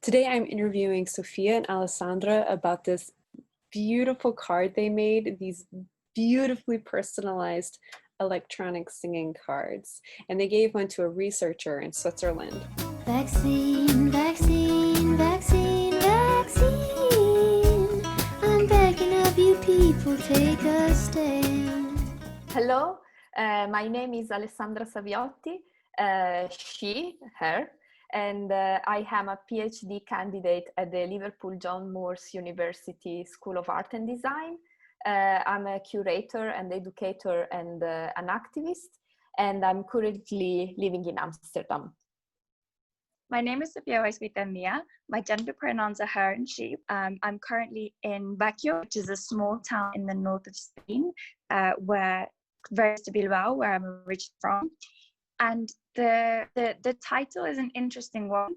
Today I'm interviewing Sofia and Alessandra about this beautiful card they made, these beautifully personalized electronic singing cards. And they gave one to a researcher in Switzerland. Vaccine, vaccine, vaccine, vaccine. I'm begging of you people, take a stand. Hello, my name is Alessandra Saviotti, she, her, and I am a PhD candidate at the Liverpool John Moores University School of Art and Design. I'm a curator and educator and an activist, and I'm currently living in Amsterdam. My name is Sofia Mia. My gender pronouns are her and she. I'm currently in Baguio, which is a small town in the north of Spain, where very close to Bilbao, where I'm originally from. And the title is an interesting one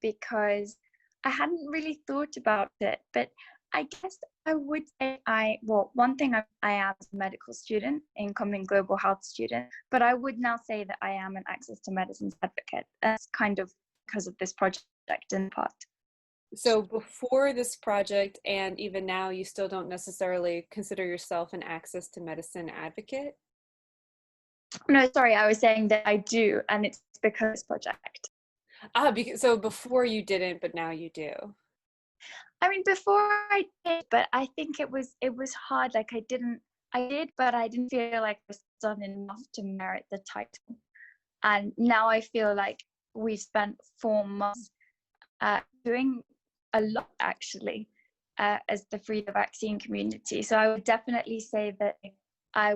because I hadn't really thought about it, but I guess I would say one thing I am a medical student, incoming global health student, but I would now say that I am an access to medicines advocate. That's kind of because of this project in part. So before this project and even now, you still don't necessarily consider yourself an access to medicine advocate? No, sorry, I was saying that I do, and it's because of this project. So before you didn't, but now you do. I mean, before I did, but I think it was hard. Like I did, but I didn't feel like I was done enough to merit the title. And now I feel like we spent 4 months doing a lot actually as the Free the Vaccine community. So I would definitely say that I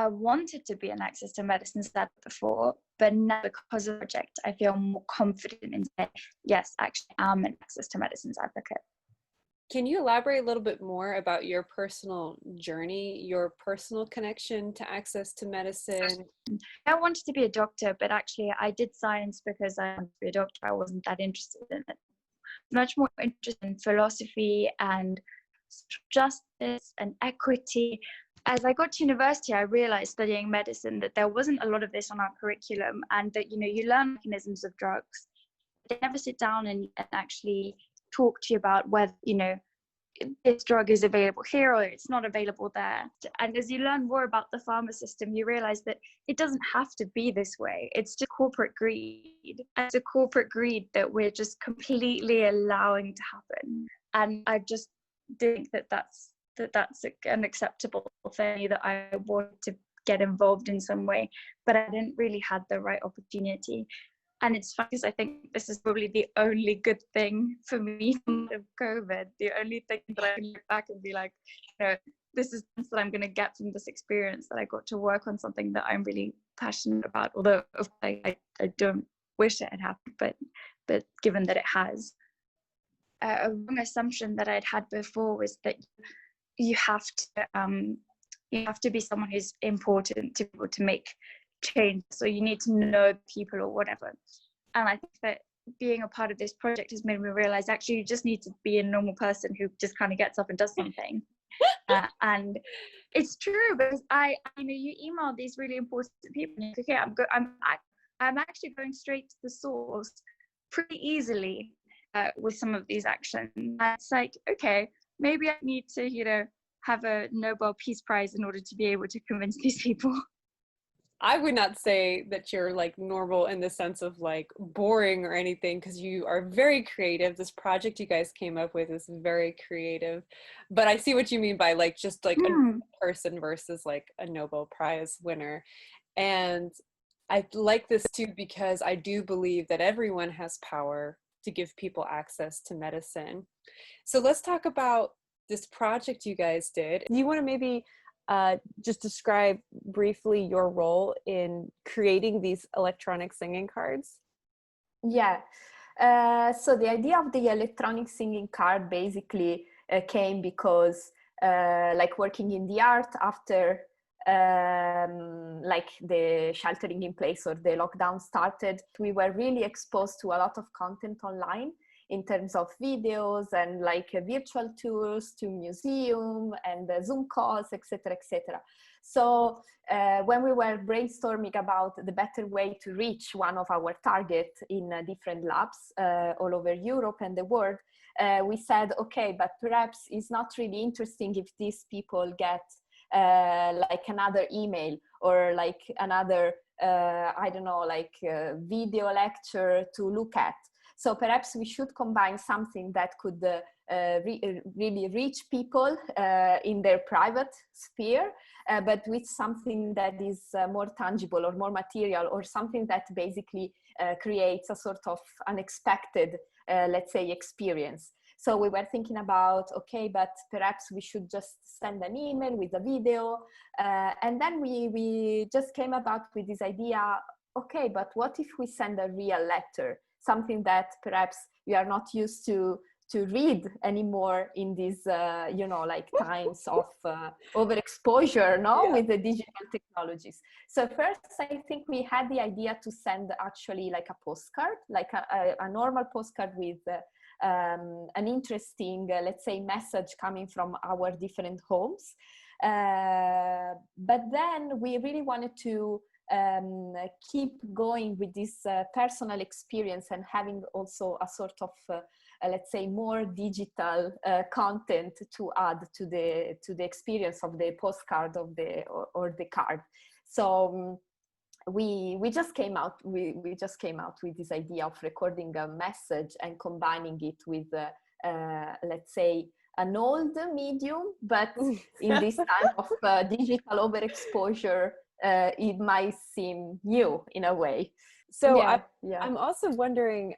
wanted to be an access to medicines advocate before, but now because of the project, I feel more confident in saying, yes, actually I'm an access to medicines advocate. Can you elaborate a little bit more about your personal journey, your personal connection to access to medicine? I wanted to be a doctor, but actually I did science because I wanted to be a doctor. I wasn't that interested in it. Much more interested in philosophy and justice and equity. As I got to university, I realized studying medicine that there wasn't a lot of this on our curriculum, and that, you learn mechanisms of drugs. They never sit down and actually talk to you about whether, this drug is available here or it's not available there. And as you learn more about the pharma system, you realize that it doesn't have to be this way. It's just corporate greed. It's a corporate greed that we're just completely allowing to happen. And I just think that that's an acceptable thing, that I wanted to get involved in some way, but I didn't really have the right opportunity. And it's funny because I think this is probably the only good thing for me from COVID. The only thing that I can look back and be like, this is what I'm going to get from this experience, that I got to work on something that I'm really passionate about. Although I don't wish it had happened, but given that it has, a wrong assumption that I'd had before was that you have to be someone who's important to be able to make change, so you need to know people or whatever. And I think that being a part of this project has made me realize actually you just need to be a normal person who just kind of gets up and does something. And it's true, because you email these really important people and you're like, okay, I'm actually going straight to the source pretty easily with some of these actions. And it's like, okay, maybe I need to have a Nobel Peace Prize in order to be able to convince these people. I would not say that you're like normal in the sense of like boring or anything, because you are very creative. This project you guys came up with is very creative, but I see what you mean by like just like a person versus like a Nobel Prize winner. And I like this too because I do believe that everyone has power to give people access to medicine. So let's talk about this project you guys did. Do you want to maybe just describe briefly your role in creating these electronic singing cards? Yeah, so the idea of the electronic singing card basically came because like working in the art after like the sheltering in place or the lockdown started, we were really exposed to a lot of content online in terms of videos and like virtual tours to museum and Zoom calls, etc., etc. So when we were brainstorming about the better way to reach one of our targets in different labs all over Europe and the world, we said, okay, but perhaps it's not really interesting if these people get like another email or like another, I don't know, like video lecture to look at. So perhaps we should combine something that could really reach people in their private sphere, but with something that is more tangible or more material, or something that basically creates a sort of unexpected, let's say, experience. So we were thinking about, okay, but perhaps we should just send an email with a video. And then we just came about with this idea, okay, but what if we send a real letter? Something that perhaps we are not used to read anymore in these, you know, like times of overexposure, no, Yeah. with the digital technologies. So first, I think we had the idea to send actually like a postcard, like a normal postcard with an interesting, let's say, message coming from our different homes. But then we really wanted to keep going with this personal experience and having also a sort of let's say more digital content to add to the experience of the postcard of the or the card. So we just came out with this idea of recording a message and combining it with let's say an old medium, but in this time of digital overexposure, it might seem new in a way. So Yeah. I'm also wondering,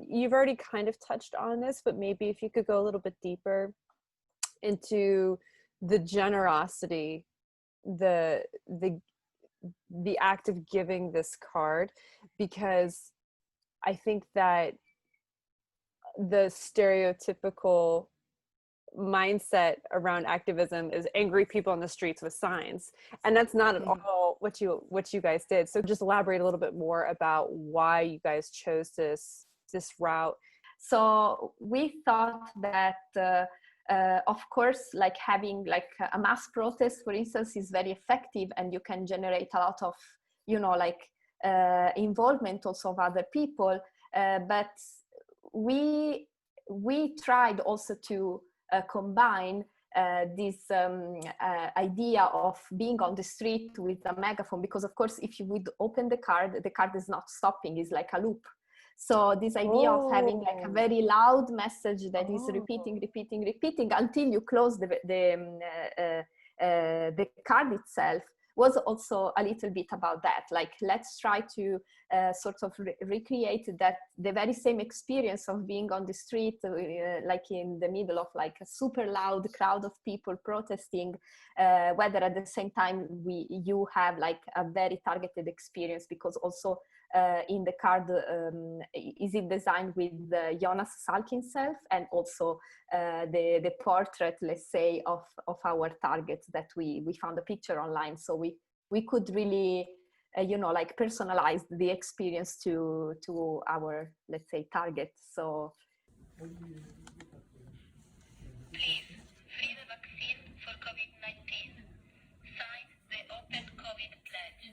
you've already kind of touched on this, but maybe if you could go a little bit deeper into the generosity, the act of giving this card, because I think that the stereotypical mindset around activism is angry people on the streets with signs, and that's not at all what you guys did. So just elaborate a little bit more about why you guys chose this route. So we thought that of course, like having like a mass protest, for instance, is very effective, and you can generate a lot of, you know, like involvement also of other people, but we tried also to combine this idea of being on the street with a megaphone, because of course if you would open the card is not stopping, it's like a loop. So this idea of having like a very loud message that is repeating until you close the card itself was also a little bit about that. Like, let's try to sort of recreate that, the very same experience of being on the street, like in the middle of like a super loud crowd of people protesting, whether at the same time you have like a very targeted experience, because also in the card is it designed with Jonas Salk himself, and also the portrait, let's say, of our targets that we found a picture online, so we could really you know, like personalize the experience to our, let's say, target. So please free the vaccine for COVID-19. Sign the Open COVID Pledge.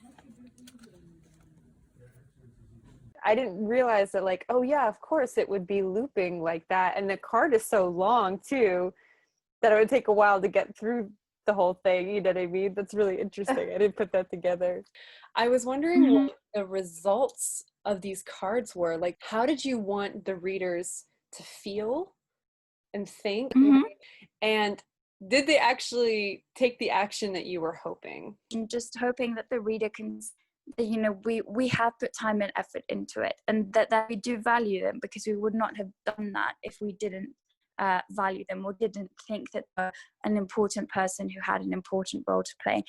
I didn't realize that, like, oh yeah, of course it would be looping like that, and the card is so long too that it would take a while to get through the whole thing, you know what I mean? That's really interesting. I didn't put that together. I was wondering what the results of these cards were. Like, how did you want the readers to feel and think? And did they actually take the action that you were hoping? I'm just hoping that the reader can, you know, we have put time and effort into it, and that we do value them, because we would not have done that if we didn't value them or didn't think that they're an important person who had an important role to play.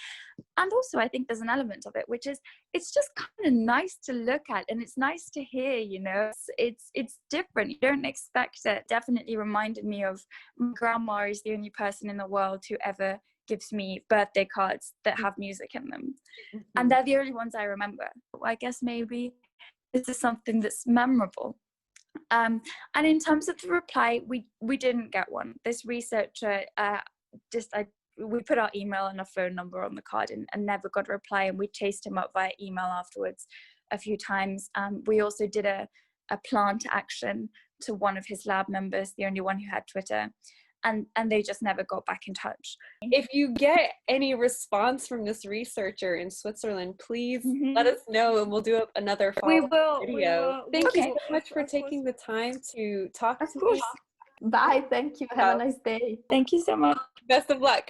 And also I think there's an element of it which is, it's just kind of nice to look at, and it's nice to hear, you know, it's different, you don't expect it. Definitely reminded me of my grandma is the only person in the world who ever gives me birthday cards that have music in them, and they're the only ones I remember. I guess maybe this is something that's memorable. And in terms of the reply, we didn't get one. This researcher I we put our email and our phone number on the card and never got a reply. And we chased him up via email afterwards a few times. We also did a plant action to one of his lab members, the only one who had Twitter. And they just never got back in touch. If you get any response from this researcher in Switzerland, please let us know and we'll do another follow-up video. Thank you so much for taking the time to talk to me. Bye. Thank you. Have a nice day. Thank you so much. Best of luck.